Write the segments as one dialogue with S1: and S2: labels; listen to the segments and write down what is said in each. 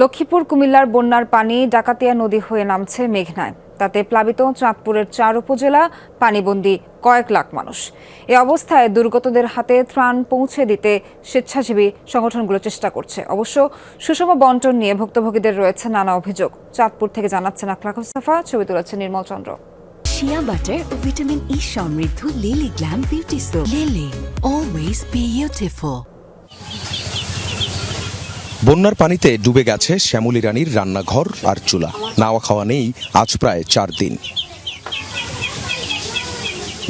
S1: লক্ষ্মীপুর কুমিল্লার বন্যার পানি ডাকাতিয়া নদী হয়ে নামছে মেঘনায়। তাতে প্লাবিত চাঁদপুরের ৪ উপজেলা, পানিবন্দী কয়েক লাখ মানুষ। এ অবস্থায় দুর্গতদের হাতে ত্রাণ পৌঁছে দিতে স্বেচ্ছাসেবী সংগঠনগুলো চেষ্টা করছে। অবশ্য সুষম বন্টন নিয়ে ভুক্তভোগীদের রয়েছে নানা অভিযোগ। চাঁদপুর থেকে জানাচ্ছেন আখলাক মুস্তাফা, ছবি তুলেছেন নির্মল চন্দ্র।
S2: শিয়া বাটার ও ভিটামিন ই সমৃদ্ধ lily glam beauty soap. Lily, always beautiful.
S3: বন্যার পানিতে ডুবে গেছে শ্যামলী রানীর রান্নাঘর আর চুলা। নাওয়া খাওয়া নেই আজ প্রায় ৪ দিন।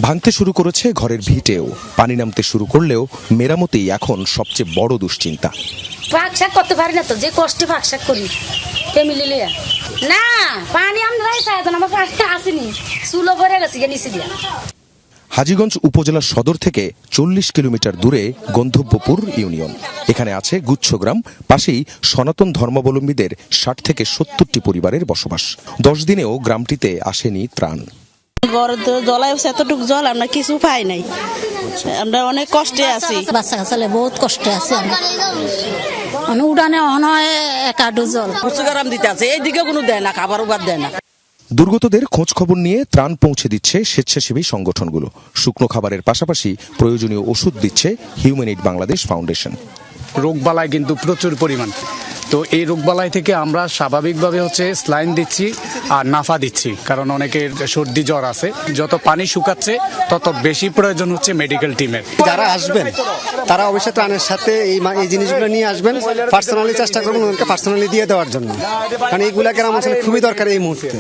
S3: ভাঙতে শুরু করেছে ঘরের ভিটেও। পানি নামতে শুরু করলেও মেরামতেই এখন সবচেয়ে বড় দুশ্চিন্তা।
S4: ফাঁকশাক করতে পারি না তো, যে কষ্টে ফাঁকশাক করি ফ্যামিলি লিয়া। না পানি আমরাই চাই তো, আমার পানিটা আসেনি, চুলো ভরে গেছে নিচে দিয়া।
S3: হাজীগঞ্জ উপজেলা সদর থেকে ৪০ কিলোমিটার দূরে গন্ধব্যপুর ইউনিয়ন। এখানে আছে গুচ্ছগ্রাম। পাশেই সনাতন ধর্মাবলম্বীদের ৬০ থেকে ৭০টি পরিবারের বসবাস। ১০ দিনেও গ্রামটিতে আসেনি ত্রাণ।
S5: জলায় এতটুকু জল, আমরা কিছু পাই নাই, আমরা অনেক কষ্টে আছি।
S6: বাচ্চা কাচ্চালে বহুত কষ্টে আছি আমরা। উড়ানে অনয় একাডু জল
S5: গুচ্ছগ্রাম দিতে আছে, এইদিকে কোনো দেয় না, খাবার উবার দেয় না।
S3: দুর্গতদের খোঁজ খবর নিয়ে ত্রাণ পৌঁছে দিচ্ছে স্বেচ্ছাসেবী সংগঠনগুলো। শুকনো খাবারের পাশাপাশি প্রয়োজনীয় ওষুধ দিচ্ছে হিউম্যান এইড বাংলাদেশ ফাউন্ডেশন।
S7: রোগবালাই কিন্তু প্রচুর পরিমাণ, তো এই রোগবালাই থেকে আমরা স্বাভাবিকভাবে স্লাইন দিচ্ছি আর নাফা দিচ্ছি, কারণ অনেকের সর্দি জ্বর আছে। যত পানি শুকাচ্ছে তত বেশি প্রয়োজন হচ্ছে মেডিকেল টিমের।
S8: যারা আসবেন তারা অবশ্যই ত্রাণের সাথে এই জিনিসগুলো নিয়ে আসবেন। পার্সোনালি চেষ্টা করবেন ওদেরকে পার্সোনালি দিয়ে দেওয়ার জন্য, কারণ এইগুলা গ্রাম অঞ্চলে খুবই দরকার এই মুহূর্তে।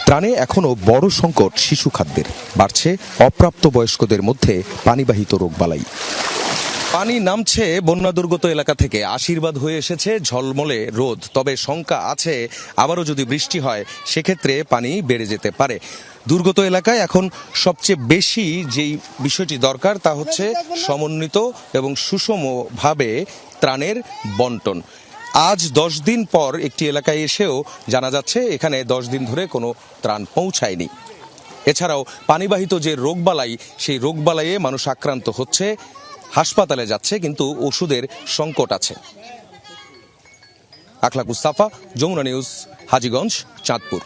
S3: ত্রাণে এখনও বড় সংকট শিশু খাদ্যের। বাড়ছে অপ্রাপ্ত বয়স্কদের মধ্যে পানিবাহিত রোগবালাই। পানি নামছে বন্যা দুর্গত এলাকা থেকে। আশীর্বাদ হয়ে এসেছে ঝলমলে রোদ। তবে শঙ্কা আছে, আবারও যদি বৃষ্টি হয় সেক্ষেত্রে পানি বেড়ে যেতে পারে। দুর্গত এলাকায় এখন সবচেয়ে বেশি যেই বিষয়টি দরকার তা হচ্ছে সমন্বিত এবং সুষমভাবে ত্রাণের বন্টন। আজ 10 দিন পর একটি এলাকায় এসেও জানা যাচ্ছে এখানে 10 দিন ধরে কোনো ত্রাণ পৌঁছায়নি। এছাড়াও পানিবাহিত যে রোগবালাই, সেই রোগবালাইয়ে মানুষ আক্রান্ত হচ্ছে, হাসপাতালে যাচ্ছে, কিন্তু ওষুধের সংকট আছে। আখলাক মুস্তাফা, যমুনা নিউজ, হাজীগঞ্জ, চাঁদপুর।